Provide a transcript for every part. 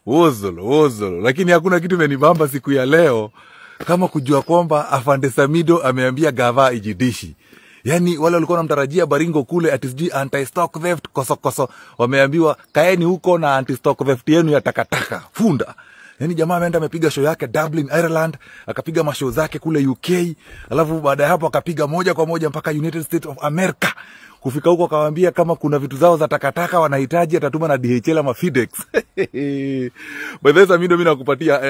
Wozolo. Lakini hakuna kitu imenibamba siku ya leo kama kujua kwamba Afande Samido ameambia gava ijidishi. Yani wale walikuwa wanamtarajia Baringo kule ati sijui anti-stock theft koso. Wameambiwa kaeni huko na anti-stock theft yenu ya takataka. Funda. Yani jamaa ameenda amepiga show yake Dublin, Ireland, akapiga mashow zake kule UK, alafu baada ya hapo akapiga moja kwa moja mpaka United States of America. Kufika huko akawaambia kama kuna vitu zao za takataka wanahitaji atatuma na DHL ama FedEx. By the way, Samido mimi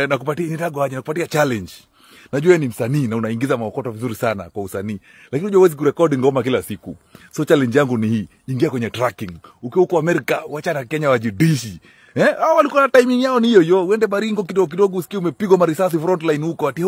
nakupatia challenge. Najua ni msanii na unaingiza maokoto vizuri sana kwa usanii. Lakini unajua huwezi kurekodi ngoma kila siku. So challenge yangu ni hii, ingia kwenye tracking. Ukiwa huko Amerika, wacha na Kenya wajidishi. Hao walikuwa na timing yao ni hiyo. Uende Baringo kidogo usikie umepigwa marisasi frontline huko. Ati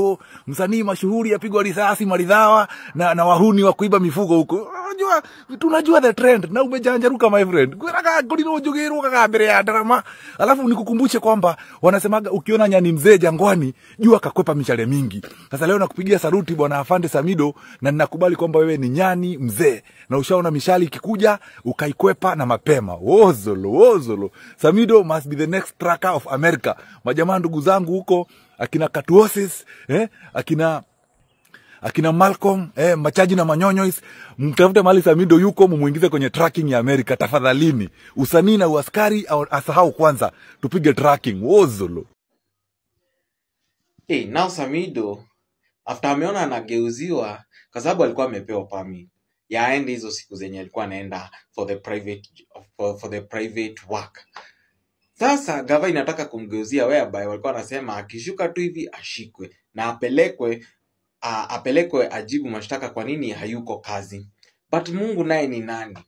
msanii mashuhuri apigwa risasi maridhawa na wahuni wa kuiba mifugo huko. Unajua tunajua the trend na umejanjaruka my friend. Kwenda golino jogeruka kaka mbele ya drama. Alafu nikukumbushe kwamba wanasemaga ukiona nyani mzee jangwani jua kakwepa mishale mingi. Sasa leo nakupigia saluti bwana Afande Samido na ninakubali kwamba wewe ni nyani mzee na ushaona mishale ikikuja ukaikwepa na mapema. Wozolo. Samido must be the next tracker of America. Majamaa ndugu zangu huko akina Katuosis, akina Malcolm, Machaji na Manyonyois, mtafute mahali Samido yuko mumuingize kwenye tracking ya America tafadhalini. Usanii na uaskari au asahau kwanza tupige tracking. Wozolo. Now Samido after ameona anageuziwa kwa sababu alikuwa amepewa permit ya aende hizo siku zenye alikuwa anaenda for the private work. Sasa gava inataka kumgeuzia whereby walikuwa wanasema akishuka tu hivi ashikwe na apelekwe ajibu mashtaka kwa nini hayuko kazi. But Mungu naye ni nani?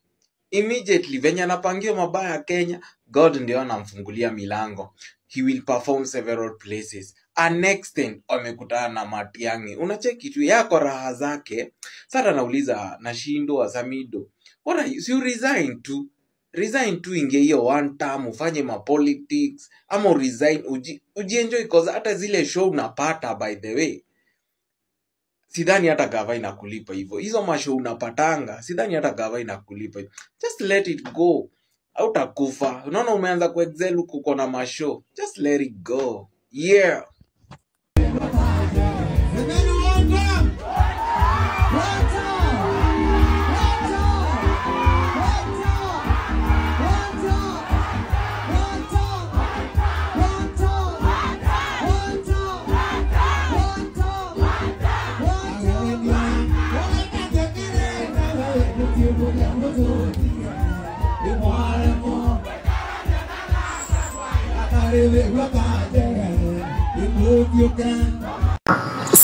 Immediately venye anapangiwa mabaya Kenya, God ndio anamfungulia milango. He will perform several places. Next time wamekutana na Matiang'i. Unacheki tu yako raha zake. Sasa nauliza nashindwa Samido. You resign tu inge hiyo one term ufanye ma politics ama resign ujienjoy cause hata zile show unapata by the way. Sidhani hata gava inakulipa hivyo. Hizo mashow unapatanga, sidhani hata gava inakulipa hivyo. Just let it go. Hautakufa. Unaona umeanza kuexcel huko na mashow. Just let it go. Yeah.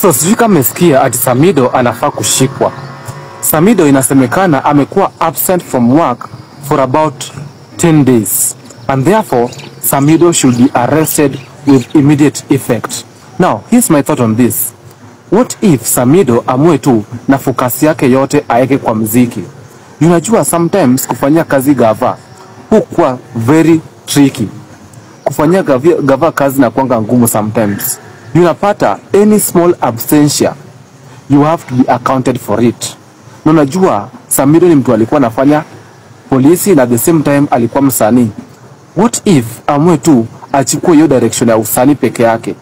So sijui kama umesikia ati Samido anafaa kushikwa. Samido inasemekana amekuwa absent from work for about 10 days. And therefore, Samido should be arrested with immediate effect. Now, here's my thought on this. What if Samido amue tu na focus yake yote aeke kwa mziki? Unajua sometimes kufanya kazi gava hukuwa very tricky. Kufanya gava kazi na kuanga ngumu sometimes. Unapata any small absentia, you have to be accounted for it. Na unajua Samido ni mtu alikuwa anafanya polisi na at the same time alikuwa msanii. What if amue tu achukue hiyo direction ya usanii peke yake?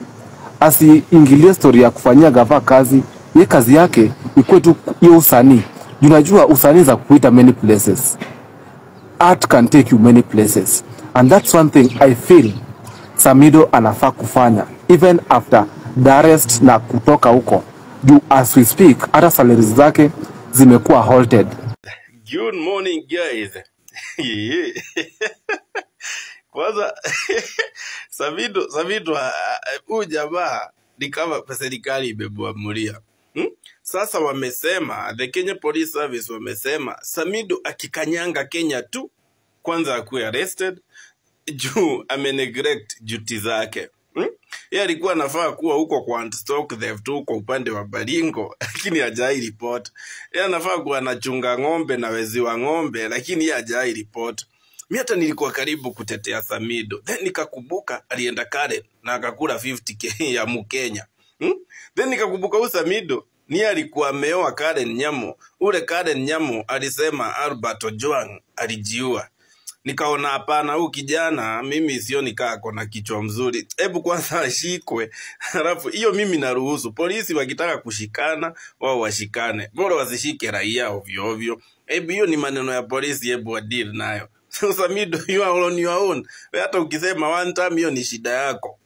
Asiingilie story ya kufanyia gava kazi, ye kazi yake ikuwe tu hiyo usanii. Unajua usanii za kuita many places. Art can take you many places. And that's one thing I feel Samido anafaa kufanya even after the arrest na kutoka huko. As we speak, hata salaries zake zimekuwa halted. Good morning guys. Kwanza Samido huyu jamaa ni kama serikali imemwamulia. Sasa wamesema, the Kenya Police Service wamesema Samido akikanyanga Kenya tu kwanza akuwe arrested juu ameneglect duty zake. Yeye alikuwa anafaa kuwa huko kwa anti-stock theft huko upande wa Baringo lakini hajai report. Yeye anafaa kuwa anachunga ng'ombe na wezi wa ng'ombe lakini yeye hajai report. Mimi hata nilikuwa karibu kutetea Samido. Then nikakumbuka alienda Karen na akakula 50k ya Mkenya. Then nikakumbuka huyu Samido ni alikuwa ameoa Karen Nyamo. Ule Karen Nyamo alisema Albert Ojwang alijiua. Nikaona hapana, huyu kijana mimi sioni kaa kona kichwa mzuri. Hebu kwanza ashikwe. Halafu hiyo mimi naruhusu. Polisi wakitaka kushikana, wao washikane. Bora wasishike raia ovyo ovyo. Hebu hiyo ni maneno ya polisi, hebu wa deal nayo. Samido, you are on your own. Hata ukisema one time hiyo ni shida yako.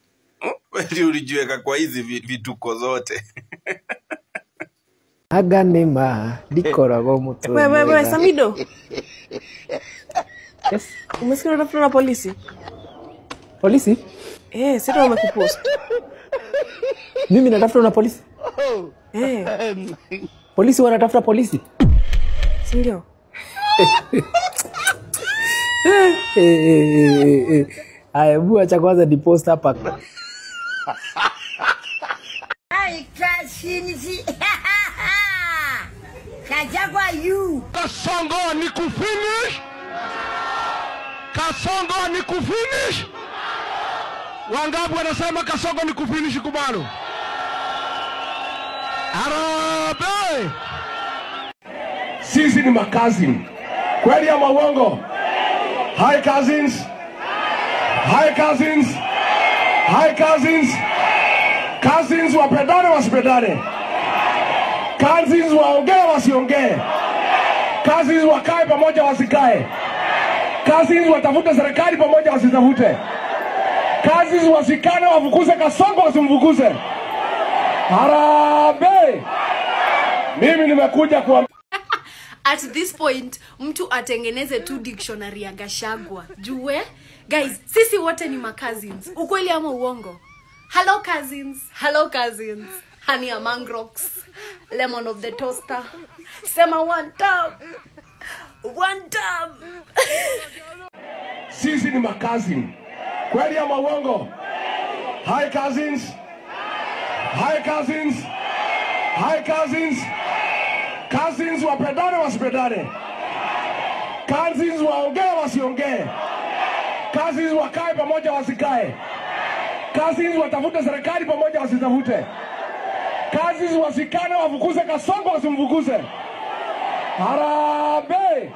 Wewe ulijiweka kwa hizi vituko zote. Aganema dikorago mtu. Wewe Samido. Yes. Umesikia unatafuta na polisi? Polisi? Sasa wamekupost. Mimi natafuta na polisi? Polisi wanatafuta polisi? Si ndio? Aya, acha kwanza ni post hapa. Ai kashinzi. Kajagwa you. Kasongo ni kufinish. Kasongo ni kufinish. Wangapi wanasema Kasongo ni kufinish Kubalo? Arabe. Sisi ni makazini. Kweli ama uongo? Hi cousins. Hi cousins. Hi cousins. Cousins wapendane wasipendane. Cousins waongee wasiongee. Cousins wakae pamoja wasikae. Cousins watafute serikali pamoja wasitafute. Cousins wasikane wafukuze Kasongo wasimfukuze. Harabe. Mimi nimekuja kwa At this point, mtu atengeneze tu dictionary ya Gachagua. Jue, guys, sisi wote ni cousins. Ukweli ama uongo? Hello cousins. Hello cousins. Honey among rocks. Lemon of the toaster. Sema one time. One time. Sisi ni makazini. Kweli ama uongo? Hi cousins. Hi cousins. Hi cousins. Cousins wapendane wasipendane. Cousins waongee wasiongee. Cousins wakae pamoja wasikae. Cousins watafute serikali pamoja wasitafute. Cousins wasikane wafukuze Kasongo wasimfukuze. Harabe.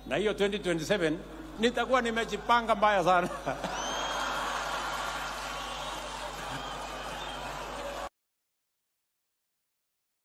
Na hiyo 2027 nitakuwa nimejipanga mbaya sana.